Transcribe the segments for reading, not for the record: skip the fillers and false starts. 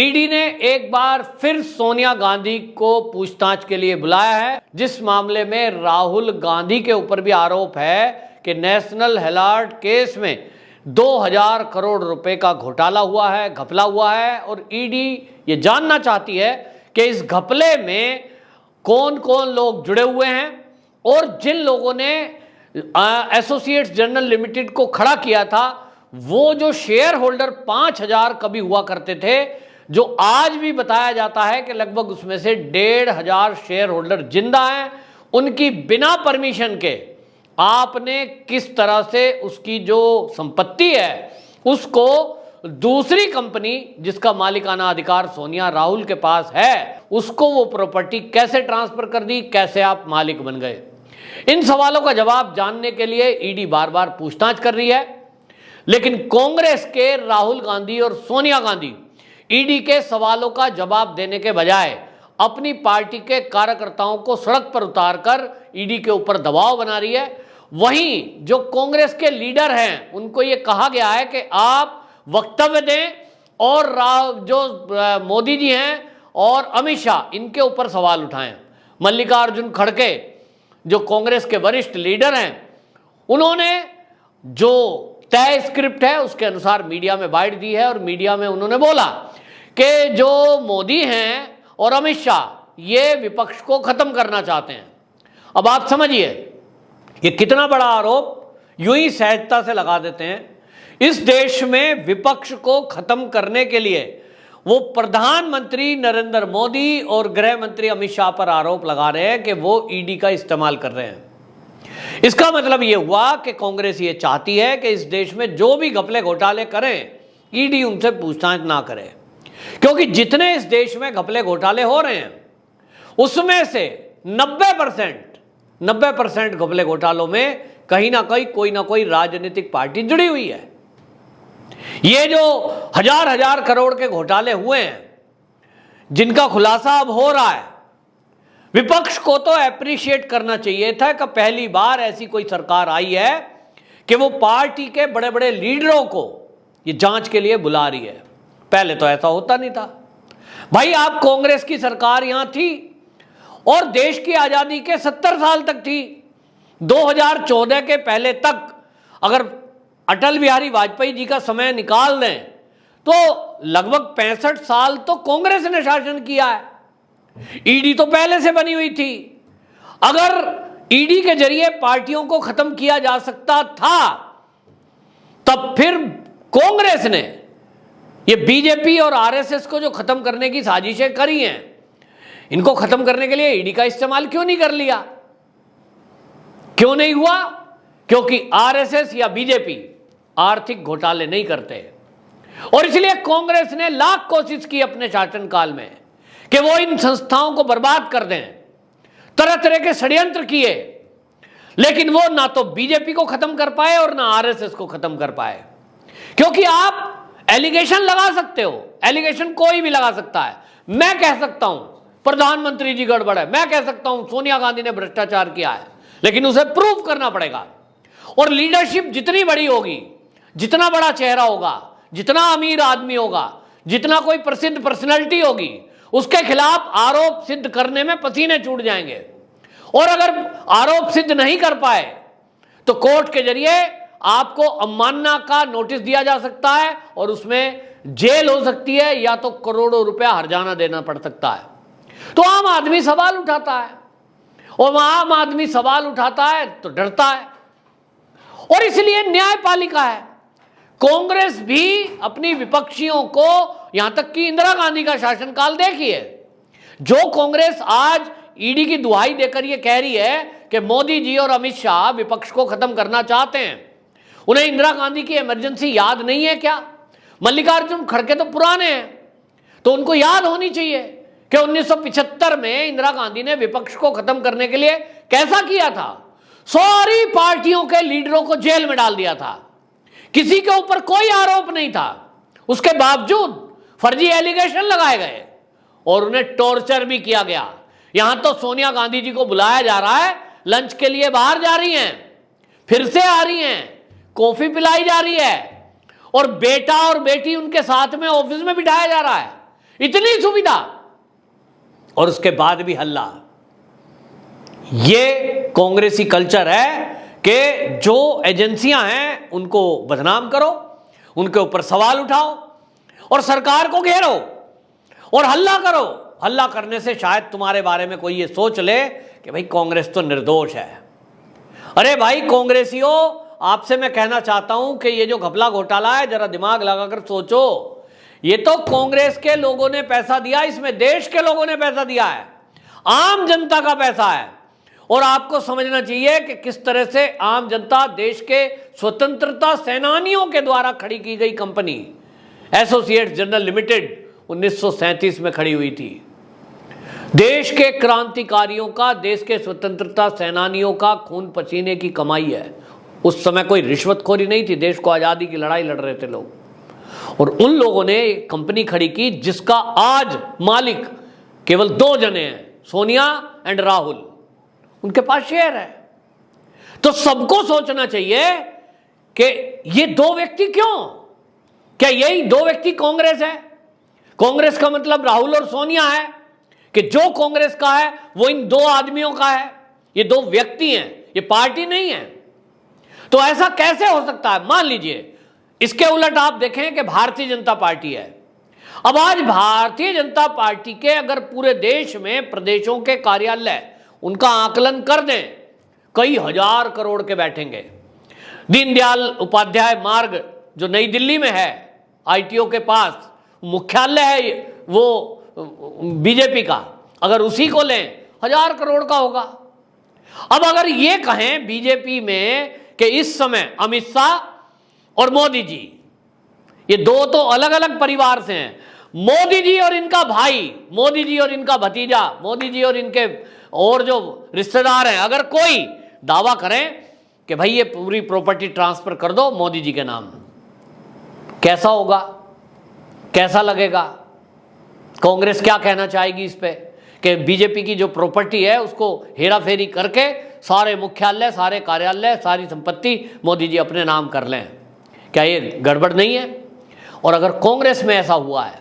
ED ने एक बार फिर सोनिया गांधी को पूछताछ के लिए बुलाया है, जिस मामले में राहुल गांधी के ऊपर भी आरोप है कि नेशनल हेराल्ड केस में 2000 करोड़ रुपए का घोटाला हुआ है, घपला हुआ है। और ईडी ये जानना चाहती है कि इस घपले में कौन कौन लोग जुड़े हुए हैं और जिन लोगों ने एसोसिएट्स जर्नल लिमिटेड को खड़ा किया था, वो जो शेयर होल्डर 5000 कभी हुआ करते थे, जो आज भी बताया जाता है कि लगभग उसमें से 1500 शेयर होल्डर जिंदा हैं, उनकी बिना परमिशन के आपने किस तरह से उसकी जो संपत्ति है उसको दूसरी कंपनी जिसका मालिकाना अधिकार सोनिया राहुल के पास है, उसको वो प्रॉपर्टी कैसे ट्रांसफर कर दी, कैसे आप मालिक बन गए। इन सवालों का जवाब जानने के लिए ईडी बार बार पूछताछ कर रही है, लेकिन कांग्रेस के राहुल गांधी और सोनिया गांधी ईडी के सवालों का जवाब देने के बजाय अपनी पार्टी के कार्यकर्ताओं को सड़क पर उतारकर ईडी के ऊपर दबाव बना रही है। वहीं जो कांग्रेस के लीडर हैं उनको यह कहा गया है कि आप वक्तव्य दें और जो मोदी जी हैं और अमित शाह इनके ऊपर सवाल उठाएं। मल्लिकार्जुन खड़गे जो कांग्रेस के वरिष्ठ लीडर हैं, उन्होंने जो तय स्क्रिप्ट है उसके अनुसार मीडिया में बाइट दी है और मीडिया में उन्होंने बोला कि जो मोदी हैं और अमित शाह ये विपक्ष को खत्म करना चाहते हैं। अब आप समझिए ये कितना बड़ा आरोप यूं ही सहजता से लगा देते हैं। इस देश में विपक्ष को खत्म करने के लिए वो प्रधानमंत्री नरेंद्र मोदी और गृह मंत्री अमित शाह पर आरोप लगा रहे हैं कि वो ईडी का इस्तेमाल कर रहे हैं। इसका मतलब यह हुआ कि कांग्रेस ये चाहती है कि इस देश में जो भी घपले घोटाले करें ईडी उनसे पूछताछ ना करे, क्योंकि जितने इस देश में घपले घोटाले हो रहे हैं उसमें से 90% घपले घोटालों में कहीं ना कहीं कोई ना कोई राजनीतिक पार्टी जुड़ी हुई है। ये जो हजार करोड़ के घोटाले हुए हैं जिनका खुलासा अब हो रहा है, विपक्ष को तो एप्रिशिएट करना चाहिए था कि पहली बार ऐसी कोई सरकार आई है कि वो पार्टी के बड़े बड़े लीडरों को ये जांच के लिए बुला रही है। पहले तो ऐसा होता नहीं था। भाई आप कांग्रेस की सरकार यहां थी और देश की आजादी के 70 साल तक थी। 2014 के पहले तक अगर अटल बिहारी वाजपेयी जी का समय निकाल दें तो लगभग 65 साल तो कांग्रेस ने शासन किया है। ईडी तो पहले से बनी हुई थी। अगर ईडी के जरिए पार्टियों को खत्म किया जा सकता था तब फिर कांग्रेस ने ये बीजेपी और आरएसएस को जो खत्म करने की साजिशें करी हैं, इनको खत्म करने के लिए ईडी का इस्तेमाल क्यों नहीं कर लिया? क्यों नहीं हुआ? क्योंकि आरएसएस या बीजेपी आर्थिक घोटाले नहीं करते और इसलिए कांग्रेस ने लाख कोशिश की अपने शासनकाल में कि वो इन संस्थाओं को बर्बाद कर दें। तरह तरह के षड्यंत्र किए, लेकिन वो ना तो बीजेपी को खत्म कर पाए और ना आरएसएस को खत्म कर पाए। क्योंकि आप एलिगेशन लगा सकते हो, एलिगेशन कोई भी लगा सकता है। मैं कह सकता हूं प्रधानमंत्री जी गड़बड़ है, मैं कह सकता हूं सोनिया गांधी ने भ्रष्टाचार किया है, लेकिन उसे प्रूव करना पड़ेगा। और लीडरशिप जितनी बड़ी होगी, जितना बड़ा चेहरा होगा, जितना अमीर आदमी होगा, जितना कोई प्रसिद्ध पर्सनैलिटी होगी, उसके खिलाफ आरोप सिद्ध करने में पसीने छूट जाएंगे। और अगर आरोप सिद्ध नहीं कर पाए तो कोर्ट के जरिए आपको अवमानना का नोटिस दिया जा सकता है और उसमें जेल हो सकती है या तो करोड़ों रुपया हर्जाना देना पड़ सकता है। तो आम आदमी सवाल उठाता है और आम आदमी सवाल उठाता है तो डरता है। और इसलिए न्यायपालिका है। कांग्रेस भी अपनी विपक्षियों को, यहां तक कि इंदिरा गांधी का शासनकाल देखिए, जो कांग्रेस आज ईडी की दुहाई देकर यह कह रही है कि मोदी जी और अमित शाह विपक्ष को खत्म करना चाहते हैं, उन्हें इंदिरा गांधी की इमरजेंसी याद नहीं है क्या? मल्लिकार्जुन खड़गे तो पुराने हैं, तो उनको याद होनी चाहिए कि 1975 में इंदिरा गांधी ने विपक्ष को खत्म करने के लिए कैसा किया था। सारी पार्टियों के लीडरों को जेल में डाल दिया था, किसी के ऊपर कोई आरोप नहीं था, उसके बावजूद फर्जी एलिगेशन लगाए गए और उन्हें टॉर्चर भी किया गया। यहां तो सोनिया गांधी जी को बुलाया जा रहा है, लंच के लिए बाहर जा रही हैं, फिर से आ रही हैं, कॉफी पिलाई जा रही है और बेटा और बेटी उनके साथ में ऑफिस में बिठाया जा रहा है। इतनी सुविधा और उसके बाद भी हल्ला। ये कांग्रेसी कल्चर है कि जो एजेंसियां हैं उनको बदनाम करो, उनके ऊपर सवाल उठाओ और सरकार को घेरो और हल्ला करो। हल्ला करने से शायद तुम्हारे बारे में कोई ये सोच ले कि भाई कांग्रेस तो निर्दोष है। अरे भाई कांग्रेसियों, आपसे मैं कहना चाहता हूं कि ये जो घपला घोटाला है, जरा दिमाग लगाकर सोचो। ये तो कांग्रेस के लोगों ने पैसा दिया, इसमें देश के लोगों ने पैसा दिया है, आम जनता का पैसा है। और आपको समझना चाहिए कि किस तरह से आम जनता, देश के स्वतंत्रता सेनानियों के द्वारा खड़ी की गई कंपनी एसोसिएट्स जनरल लिमिटेड 1937 में खड़ी हुई थी। देश के क्रांतिकारियों का, देश के स्वतंत्रता सेनानियों का खून पसीने की कमाई है। उस समय कोई रिश्वतखोरी नहीं थी, देश को आज़ादी की लड़ाई लड़ रहे थे लोग। और उन लोगों ने एक कंपनी खड़ी की जिसका आज मालिक केवल 2 जने हैं, सोनिया एंड राहुल। उनके पास शेयर है। तो सबको सोचना चाहिए कि ये 2 व्यक्ति क्यों? क्या यही 2 व्यक्ति कांग्रेस है? कांग्रेस का मतलब राहुल और सोनिया है कि जो कांग्रेस का है वो इन 2 आदमियों का है। ये 2 व्यक्ति हैं, ये पार्टी नहीं है। तो ऐसा कैसे हो सकता है? मान लीजिए इसके उलट आप देखें कि भारतीय जनता पार्टी है। अब आज भारतीय जनता पार्टी के अगर पूरे देश में प्रदेशों के कार्यालय उनका आकलन कर दें, कई हजार करोड़ के बैठेंगे। दीनदयाल उपाध्याय मार्ग जो नई दिल्ली में है, आईटीओ के पास मुख्यालय है वो बीजेपी का, अगर उसी को लें 1000 करोड़ का होगा। अब अगर ये कहें बीजेपी में कि इस समय अमित शाह और मोदी जी, ये 2 तो अलग अलग परिवार से हैं, मोदी जी और इनका भाई, मोदी जी और इनका भतीजा, मोदी जी और इनके और जो रिश्तेदार हैं, अगर कोई दावा करें कि भाई ये पूरी प्रॉपर्टी ट्रांसफर कर दो मोदी जी के नाम, कैसा होगा? कैसा लगेगा? कांग्रेस क्या कहना चाहेगी इस पे कि बीजेपी की जो प्रॉपर्टी है उसको हेरा फेरी करके सारे मुख्यालय, सारे कार्यालय, सारी संपत्ति मोदी जी अपने नाम कर लें? क्या ये गड़बड़ नहीं है? और अगर कांग्रेस में ऐसा हुआ है,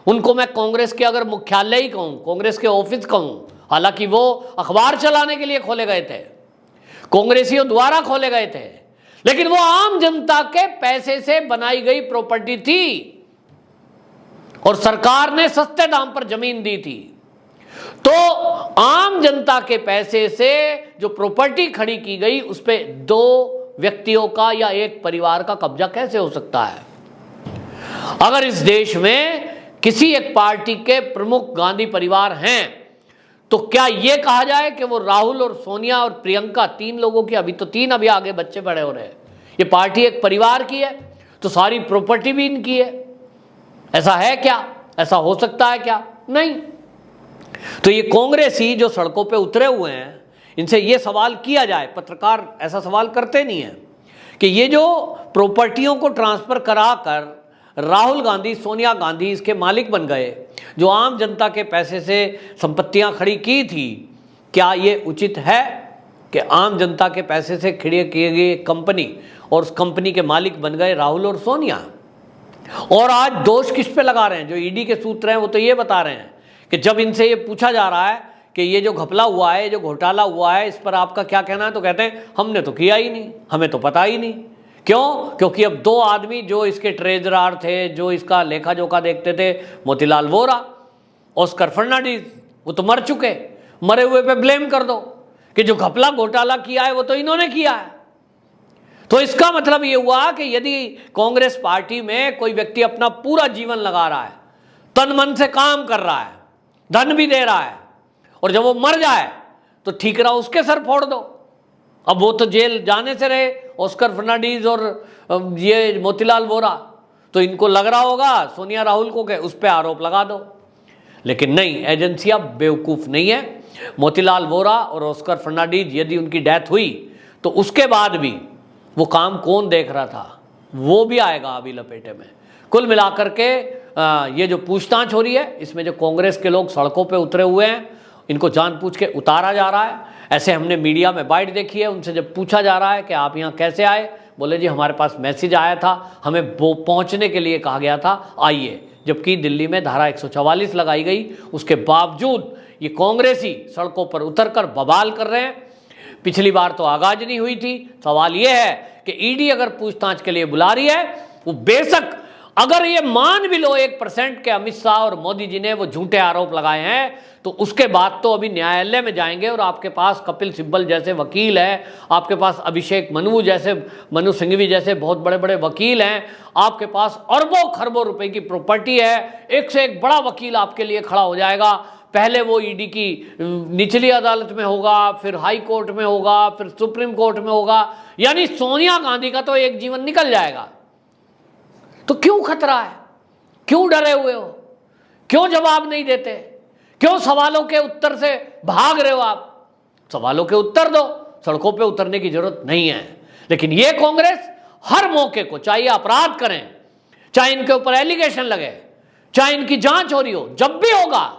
उनको मैं कांग्रेस के अगर मुख्यालय ही कहूं, कांग्रेस के ऑफिस कहूं, हालांकि वो अखबार चलाने के लिए खोले गए थे, कांग्रेसियों द्वारा खोले गए थे, लेकिन वो आम जनता के पैसे से बनाई गई प्रॉपर्टी थी और सरकार ने सस्ते दाम पर जमीन दी थी। तो आम जनता के पैसे से जो प्रॉपर्टी खड़ी की गई उस पे 2 व्यक्तियों का या एक परिवार का कब्जा कैसे हो सकता है? अगर इस देश में किसी एक पार्टी के प्रमुख गांधी परिवार हैं तो क्या यह कहा जाए कि वो राहुल और सोनिया और प्रियंका, 3 लोगों की, अभी तो 3 अभी आगे बच्चे बड़े हो रहे हैं, ये पार्टी एक परिवार की है तो सारी प्रॉपर्टी भी इनकी है? ऐसा है क्या? ऐसा हो सकता है क्या? नहीं। तो ये कांग्रेसी जो सड़कों पे उतरे हुए हैं, इनसे ये सवाल किया जाए, पत्रकार ऐसा सवाल करते नहीं है कि ये जो प्रॉपर्टियों को ट्रांसफर कराकर राहुल गांधी, सोनिया गांधी इसके मालिक बन गए, जो आम जनता के पैसे से संपत्तियां खड़ी की थी, क्या ये उचित है कि आम जनता के पैसे से खड़ी की गई कंपनी और उस कंपनी के मालिक बन गए राहुल और सोनिया? और आज दोष किस पे लगा रहे हैं? जो ईडी के सूत्र हैं वो तो ये बता रहे हैं कि जब इनसे ये पूछा जा रहा है कि ये जो घपला हुआ है, जो घोटाला हुआ है, इस पर आपका क्या कहना है, तो कहते हैं हमने तो किया ही नहीं, हमें तो पता ही नहीं। क्यों? क्योंकि अब 2 आदमी जो इसके ट्रेजरर थे, जो इसका लेखा जोखा देखते थे, मोतीलाल वोरा, ऑस्कर फर्नांडिस, वो तो मर चुके। मरे हुए पे ब्लेम कर दो कि जो घपला घोटाला किया है वो तो इन्होंने किया है। तो इसका मतलब ये हुआ कि यदि कांग्रेस पार्टी में कोई व्यक्ति अपना पूरा जीवन लगा रहा है, तन मन से काम कर रहा है, धन भी दे रहा है, और जब वो मर जाए तो ठीकरा उसके सर फोड़ दो। अब वो तो जेल जाने से रहे, ऑस्कर फर्नांडिस और ये मोतीलाल वोरा, तो इनको लग रहा होगा सोनिया राहुल को कि उस पर आरोप लगा दो। लेकिन नहीं, एजेंसियां बेवकूफ़ नहीं है। मोतीलाल वोरा और ऑस्कर फर्नांडिस यदि उनकी डेथ हुई तो उसके बाद भी वो काम कौन देख रहा था, वो भी आएगा अभी लपेटे में। कुल मिलाकर के ये जो पूछताछ हो रही है, इसमें जो कांग्रेस के लोग सड़कों पे उतरे हुए हैं, इनको जानबूझ के उतारा जा रहा है। ऐसे हमने मीडिया में बाइट देखी है, उनसे जब पूछा जा रहा है कि आप यहाँ कैसे आए, बोले जी हमारे पास मैसेज आया था, हमें वो पहुंचने के लिए कहा गया था, आइए। जबकि दिल्ली में धारा 144 लगाई गई, उसके बावजूद ये कांग्रेसी सड़कों पर उतरकर बवाल कर रहे हैं। पिछली बार तो आगाज नहीं हुई थी। सवाल यह है कि ईडी अगर पूछताछ के लिए बुला रही है, वो बेशक अगर ये मान भी लो 1% के अमित शाह और मोदी जी ने वो झूठे आरोप लगाए हैं, तो उसके बाद तो अभी न्यायालय में जाएंगे और आपके पास कपिल सिब्बल जैसे वकील हैं, आपके पास अभिषेक मनु सिंघवी जैसे बहुत बड़े बड़े वकील हैं, आपके पास अरबों खरबों रुपए की प्रॉपर्टी है, एक से एक बड़ा वकील आपके लिए खड़ा हो जाएगा। पहले वो ईडी की निचली अदालत में होगा, फिर हाई कोर्ट में होगा, फिर सुप्रीम कोर्ट में होगा, यानी सोनिया गांधी का तो एक जीवन निकल जाएगा। तो क्यों खतरा है? क्यों डरे हुए हो? क्यों जवाब नहीं देते? क्यों सवालों के उत्तर से भाग रहे हो? आप सवालों के उत्तर दो, सड़कों पे उतरने की जरूरत नहीं है। लेकिन ये कांग्रेस हर मौके को, चाहे अपराध करें, चाहे इनके ऊपर एलिगेशन लगे, चाहे इनकी जांच हो रही हो, जब भी होगा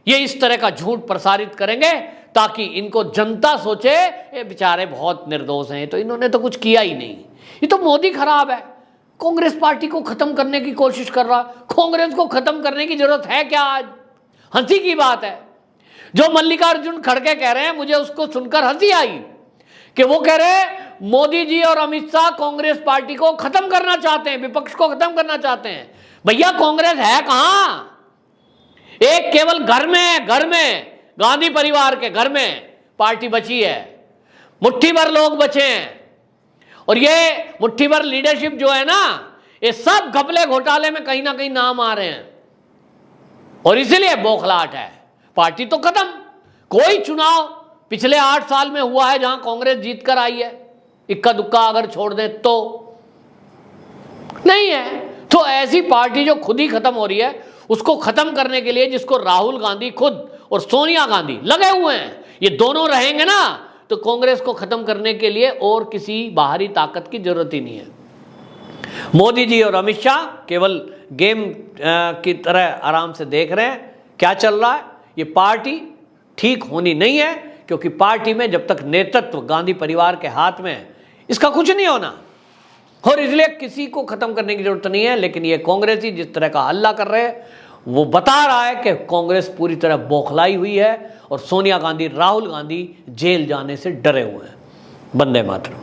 ये इस तरह का झूठ प्रसारित करेंगे ताकि इनको जनता सोचे ये बेचारे बहुत निर्दोष हैं, तो इन्होंने तो कुछ किया ही नहीं, ये तो मोदी खराब है, कांग्रेस पार्टी को खत्म करने की कोशिश कर रहा। कांग्रेस को खत्म करने की जरूरत है क्या? आज हंसी की बात है जो मल्लिकार्जुन खड़गे कह रहे हैं, मुझे उसको सुनकर हंसी आई कि वो कह रहे हैं मोदी जी और अमित शाह कांग्रेस पार्टी को खत्म करना चाहते हैं, विपक्ष को खत्म करना चाहते हैं। भैया कांग्रेस है कहां? एक केवल घर में है, घर में गांधी परिवार के घर में पार्टी बची है, मुट्ठी भर लोग बचे हैं। और ये मुट्ठी भर लीडरशिप जो है ना, ये सब घपले घोटाले में कहीं ना कहीं नाम आ रहे हैं और इसीलिए बौखलाहट है। पार्टी तो खत्म। कोई चुनाव पिछले 8 साल में हुआ है जहां कांग्रेस जीत कर आई है? इक्का दुक्का अगर छोड़ दे तो नहीं है। तो ऐसी पार्टी जो खुद ही खत्म हो रही है, उसको खत्म करने के लिए जिसको राहुल गांधी खुद और सोनिया गांधी लगे हुए हैं, ये दोनों रहेंगे ना, तो कांग्रेस को खत्म करने के लिए और किसी बाहरी ताकत की जरूरत ही नहीं है। मोदी जी और अमित शाह केवल गेम की तरह आराम से देख रहे हैं क्या चल रहा है। ये पार्टी ठीक होनी नहीं है, क्योंकि पार्टी में जब तक नेतृत्व गांधी परिवार के हाथ में है, इसका कुछ नहीं होना। और इसलिए किसी को खत्म करने की जरूरत नहीं है। लेकिन ये कांग्रेसी जिस तरह का हल्ला कर रहे हैं, वो बता रहा है कि कांग्रेस पूरी तरह बौखलाई हुई है और सोनिया गांधी, राहुल गांधी जेल जाने से डरे हुए हैं। वंदे मातरम।